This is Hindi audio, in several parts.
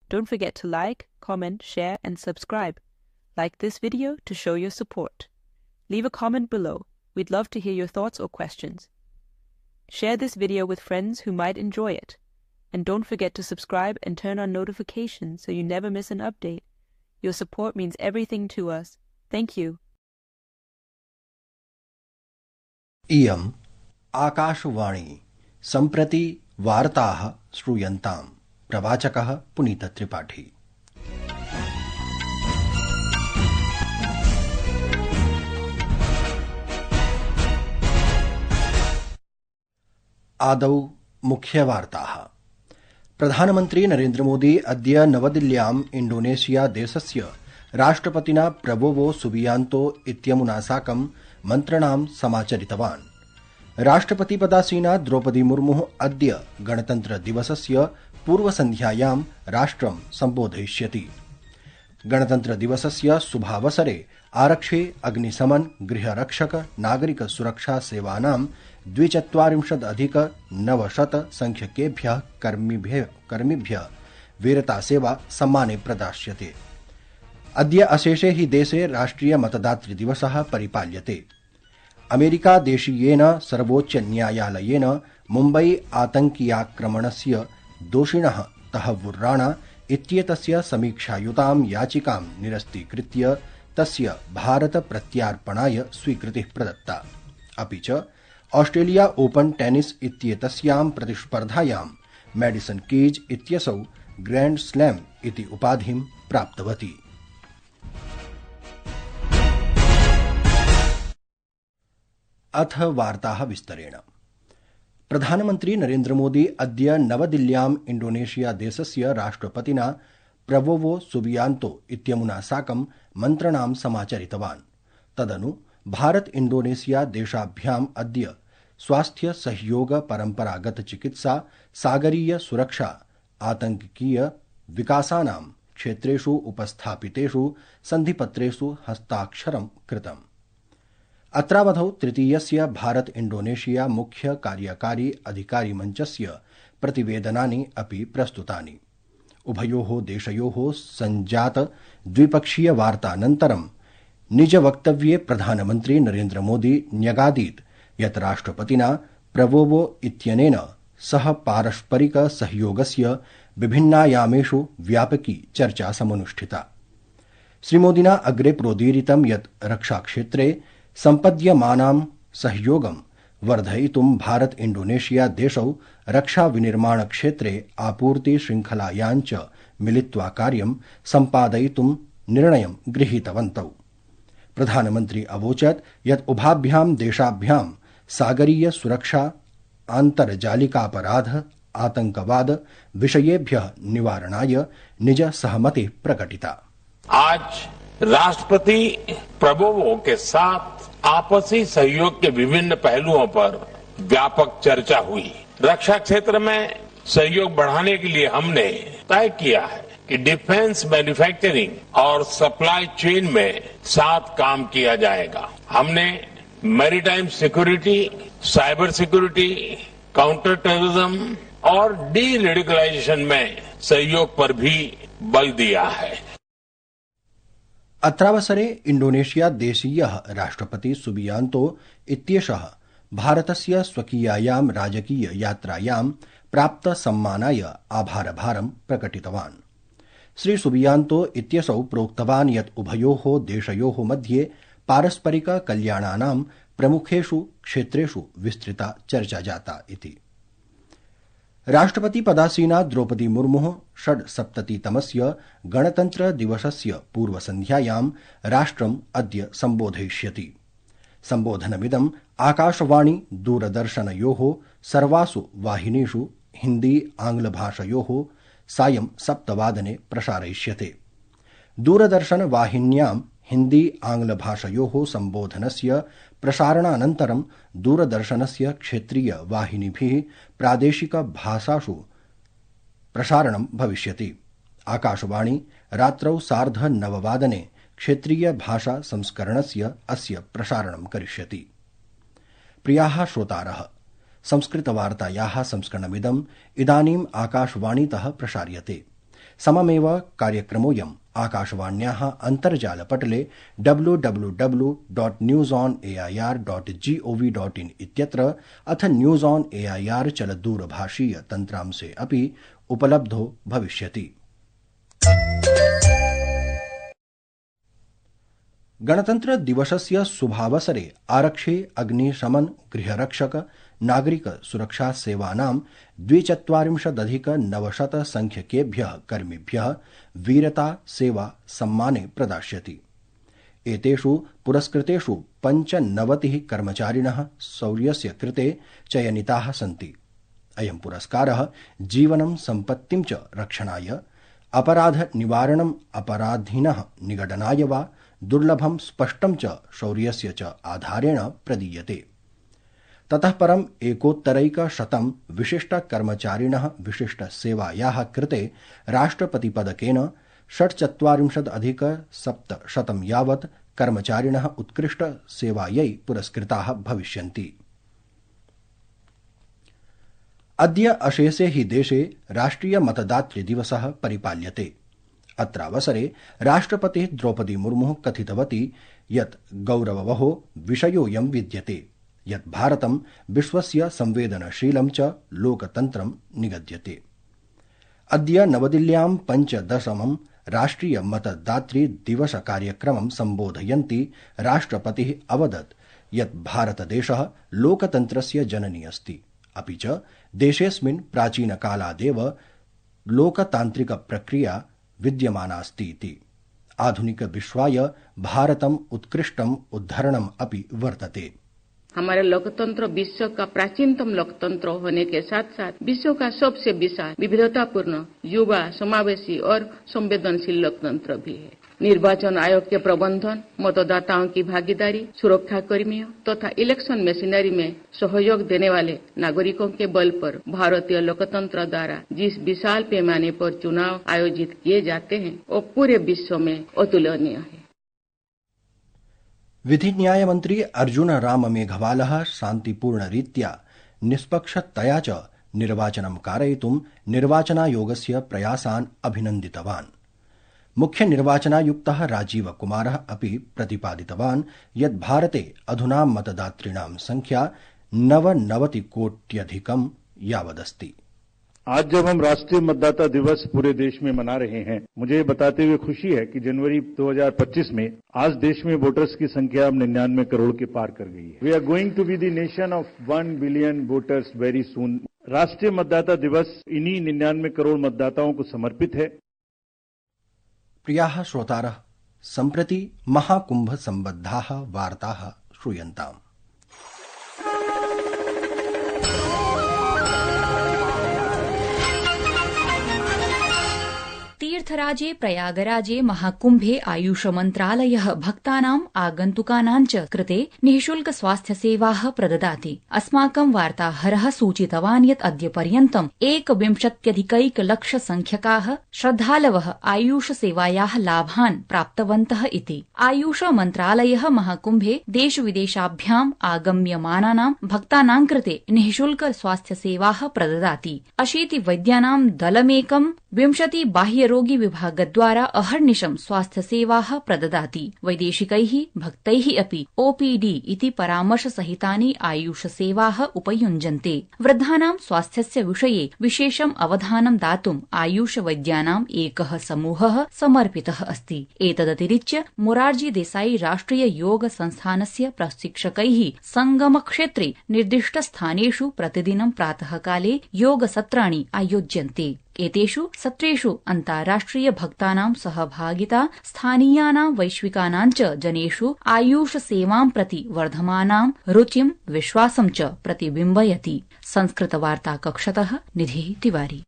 Don't forget to like, comment, share, and subscribe. Like this video to show your support. Leave a comment below. We'd love to hear your thoughts or questions. Share this video with friends who might enjoy it. And don't forget to subscribe and turn on notifications so you never miss an update. Your support means everything to us. Thank you. इयम् आकाशवाणी सम्प्रति वार्ताः श्रूयन्ताम्। प्रवाचकः पुनीत त्रिपाठी। आदौ मुख्यवार्ताः। प्रधानमन्त्री नरेन्द्र मोदी अद्य नवदिल्ल्याम् इण्डोनेशिया देशस्य राष्ट्रपतिना प्रबोवो सुबियांतो इत्यमुना साकं मन्त्रणां समाचरितवान्। राष्ट्रपतिपदासीना द्रौपदी मुर्मुः अद्य गणतन्त्रदिवसस्य पूर्वसन्ध्यायां राष्ट्रं सम्बोधयिष्यति। गणतन्त्रदिवसस्य शुभावसरे आरक्षे अग्निशमन गृहरक्षक नागरिक सुरक्षा सेवानां 42,900 संख्यकेभ्यः कर्मिभ्यः वीरतासेवा सम्माने प्रदास्यते। अद्य अशेषे हि देशे राष्ट्रिय मतदातृदिवसः परिपाल्यते। अमेरिकादेशीयेन सर्वोच्चन्यायालयेन मुम्बई आतङ्क्याक्रमणस्य दोषिणः तहव्वुर राणा इत्येतस्य समीक्षायुतां याचिकां निरस्तीकृत्य तस्य भारत प्रत्यार्पणाय स्वीकृतिः प्रदत्ता। अपि च ऑस्ट्रेलिया ओपन टेनिस इत्येतस्यां प्रतिस्पर्धायां मैडिसन कीज इत्यसौ ग्रैंड स्लैम इति उपाधिं प्राप्तवती। अथ वार्ताः विस्तरेण। प्रधानमन्त्री नरेन्द्र मोदी अद्य नवदिल्ल्याम् इण्डोनेशिया देशस्य राष्ट्रपतिना प्रबोवो सुबियांतो इत्यमुना साकं मन्त्रणां समाचरितवान्। तदनु भारत इण्डोनेशिया देशाभ्याम् अद्य स्वास्थ्य सहयोग परम्परागत चिकित्सा सागरीय सुरक्षा आतंकिकीय विकासानां क्षेत्रेषु उपस्थापितेषु सन्धिपत्रेषु हस्ताक्षरं कृतम्। अत्रावधौ तृतीयस्य भारत इण्डोनेशिया मुख्य कार्यकारी अधिकारी मञ्चस्य प्रतिवेदनानि अपि प्रस्तुतानि। उभयोः देशयोः सञ्जात द्विपक्षीय वार्तानन्तरं निज वक्तव्ये प्रधानमन्त्री नरेन्द्र मोदी न्यगादीत् यत् राष्ट्रपतिना प्रबोवो इत्यनेन सह पारस्परिक सहयोगस्य विभिन्नायामेषु व्यापकी चर्चा समनुष्ठिता। श्रीमोदिना अग्रे प्रोदीरितं यत् रक्षाक्षेत्रे सम्पद्यमानां सहयोगं वर्धयितुं भारत इण्डोनेशिया देशौ रक्षा विनिर्माण क्षेत्रे आपूर्ति श्रृंखलायां च मिलित्वा कार्यं सम्पादयितुं निर्णयं गृहीतवन्तौ। प्रधानमन्त्री अवोचत् यत् उभाभ्यां देशाभ्यां सागरीय सुरक्षा आन्तर्जालिकापराध आतंकवाद विषयेभ्यः निवारणाय निज सहमतिः प्रकटिता। आज राष्ट्रपति प्रबोवो के साथ आपसी सहयोग के विभिन्न पहलुओं पर व्यापक चर्चा हुई। रक्षा क्षेत्र में सहयोग बढ़ाने के लिए हमने तय किया है कि डिफेंस मैन्युफैक्चरिंग और सप्लाई चेन में साथ काम किया जाएगा। हमने maritime security, cyber security, counter terrorism और डी रेडिकलाइजेशन में सहयोग पर भी बल दिया है। अत्रावसरे इण्डोनेशिया देशीयः राष्ट्रपति सुबियांतो इत्येषः भारतस्य स्वकीयायां राजकीय यात्रायां प्राप्त सम्मानाय आभारभारं प्रकटितवान्। श्री सुबियांतो इत्यसौ प्रोक्तवान् यत् उभयोः देशयोः मध्ये पारस्परिक कल्याणानां प्रमुखेषु क्षेत्रेषु विस्तृता चर्चा जाता इति। राष्ट्रपतिपदासीना द्रौपदी मुर्मुः 76तमस्य गणतन्त्रदिवसस्य पूर्वसन्ध्यायां राष्ट्रम् अद्य सम्बोधयिष्यति। सम्बोधनमिदम् आकाशवाणी दूरदर्शनयोः सर्वासु वाहिनीषु हिन्दी आंग्लभाषयोः सायं 7 वादने प्रसारयिष्यते। दूरदर्शन वाहिन्यां हिन्दी आंग्लभाषयोः सम्बोधनस्य प्रसारणानन्तरं दूरदर्शनस्य क्षेत्रीय वाहिनीभिः प्रादेशिक भाषासु प्रसारणं भविष्यति। आकाशवाणी रात्रौ 9:30 वादने क्षेत्रीय भाषा संस्करणस्य अस्य प्रसारणं करिष्यति। प्रियाः श्रोतारः, संस्कृतवार्तायाः संस्करणमिदम् इदानीम् आकाशवाणीतः प्रसार्यते। सममेव कार्यक्रमोऽयम् आकाशवाण्याः अन्तर्जालपटले www.newsonair.gov.in इत्यत्र अथ न्यूज ऑन एआईआर चलदूरभाषीय तन्त्रांशे अपि उपलब्धो भविष्यति। गणतन्त्र दिवसस्य शुभावसरे आरक्षि अग्निशमन गृहरक्षक नागरिक सुरक्षा सेवानां 42,900 संख्यकेभ्यः कर्मिभ्यः वीरता सेवा सम्माने प्रदास्यति। एतेषु पुरस्कृतेषु 95 कर्मचारिणः शौर्यस्य कृते चयनिताः सन्ति। अयं पुरस्कारः जीवनं सम्पत्तिं च रक्षणाय, अपराध निवारणम्, अपराधिनः निगडनाय वा दुर्लभं स्पष्टं च शौर्यस्य च आधारेण प्रदीयते। ततः परं 1,100 विशिष्टकर्मचारिणः विशिष्टसेवायाः कृते राष्ट्रपतिपदकेन, 46,700 यावत् कर्मचारिणः उत्कृष्टसेवायै पुरस्कृताः भविष्यन्ति। अद्य अशेषे हि देशे राष्ट्रियमतदातृदिवसः परिपाल्यते। अत्रावसरे राष्ट्रपतिः द्रौपदी मुर्मुः कथितवती यत् गौरववहो विषयोऽयं विद्यते यत् भारतं विश्वस्य संवेदनशीलं च लोकतन्त्रं निगद्यते। अद्य नवदिल्ल्यां 15 राष्ट्रिय मतदातृ दिवस कार्यक्रमं सम्बोधयन्ती राष्ट्रपतिः अवदत् यत् भारतदेशः लोकतन्त्रस्य जननी अस्ति, अपि च देशेऽस्मिन् प्राचीनकालादेव लोकतान्त्रिक प्रक्रिया विद्यमानास्ति इति। आधुनिक विश्वाय भारतम् उत्कृष्टम् उद्धरणम् अपि वर्तते। हमारा लोकतंत्र विश्व का प्राचीनतम लोकतंत्र होने के साथ साथ विश्व का सबसे विशाल, विविधतापूर्ण, युवा, समावेशी और संवेदनशील लोकतंत्र भी है। निर्वाचन आयोग के प्रबंधन, मतदाताओं की भागीदारी, सुरक्षा कर्मियों तथा इलेक्शन मशीनरी में सहयोग देने वाले नागरिकों के बल पर भारतीय लोकतंत्र द्वारा जिस विशाल पैमाने पर चुनाव आयोजित किए जाते हैं वो पूरे विश्व में अतुलनीय है। विधि न्याय मंत्री अर्जुन राम मेघवालः शान्तिपूर्णरीत्या निष्पक्षतया च निर्वाचनं कारयितुं निर्वाचनायोगस्य प्रयासान् अभिनन्दितवान्। मुख्य निर्वाचनायुक्तः राजीव कुमारः अपि प्रतिपादितवान् यत् भारते अधुना मतदातृणां संख्या 99 यावदस्ति। आज जब हम राष्ट्रीय मतदाता दिवस पूरे देश में मना रहे हैं, मुझे ये बताते हुए खुशी है कि जनवरी 2025 में आज देश में वोटर्स की संख्या 99 करोड़ के पार कर गई है। We are going to be the nation of 1 billion voters very soon. राष्ट्रीय मतदाता दिवस इन्हीं 99 करोड़ मतदाताओं को समर्पित है। प्रियाः श्रोतारः, सम्प्रति महाकुंभ सम्बद्धाः वार्ताः श्रूयन्ताम्। तीर्थराजे प्रयागराजे महाकुम्भे आयुष मन्त्रालयः भक्तानाम् आगन्तुकानां च कृते निःशुल्क स्वास्थ्य सेवाः प्रददाति। अस्माकं वार्ताहरः सूचितवान् यत् अद्य पर्यन्तम् 1,विंशत्यधिकैकलक्ष संख्यकाः श्रद्धालवः आयुष सेवायाः लाभान् प्राप्तवन्तः इति। आयुष मन्त्रालयः महाकुम्भे देश विदेशाभ्याम् आगम्यमानानां भक्तानां कृते निःशुल्क स्वास्थ्य सेवाः प्रददाति। 80 वैद्यानां दलमेकं 20 बाह्यरोगी विभागद्वारा अहर्निशं स्वास्थ्य सेवाः प्रददाति। वैदेशिकैः भक्तैः अपि ओपीडी इति परामर्श सहितानि आयुष सेवाः उपयुञ्जन्ते। वृद्धानां स्वास्थ्यस्य विषये विशेषम् अवधानं दातुम् आयुष वैद्यानाम् एकः समूहः समर्पितः अस्ति। एतदतिरिच्य मोरारजी देसाई राष्ट्रिय योग संस्थानस्य प्रशिक्षकैः संगमक्षेत्रे निर्दिष्टस्थानेषु प्रतिदिनं प्रातःकाले योगसत्राणि आयोज्यन्ते। एतेषु सत्रेषु अन्ताराष्ट्रिय भक्तानां सहभागिता स्थानीयानां वैश्विकानां च जनेषु आयुष सेवां प्रति वर्धमानां रुचिं विश्वासं च प्रतिबिम्बयति। संस्कृत वार्ता कक्षतः निधिः तिवारी।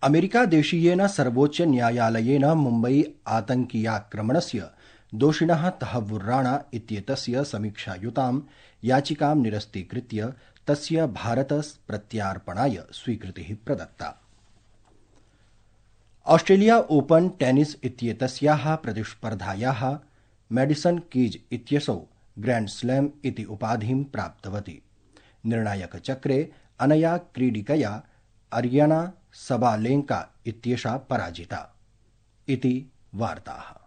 अमेरिकादेशीयेन सर्वोच्च न्यायालयेन मुम्बई आतंकीयाक्रमणस्य दोषिणः तहव्वुर राणा इत्येतस्य समीक्षायुतां याचिकां निरस्तीकृत्य तस्य भारत प्रत्यार्पणाय स्वीकृतिः प्रदत्ता। ऑस्ट्रेलिया ओपन टेनिस इत्येतस्याः प्रतिस्पर्धायाः मैडिसन कीज इत्यसौ ग्रैंड स्लैम इति उपाधिं प्राप्तवती। निर्णायकचक्रे अनया क्रीडिकया अरियाना सबालेंका इत्येषा पराजिता इति वार्ताः।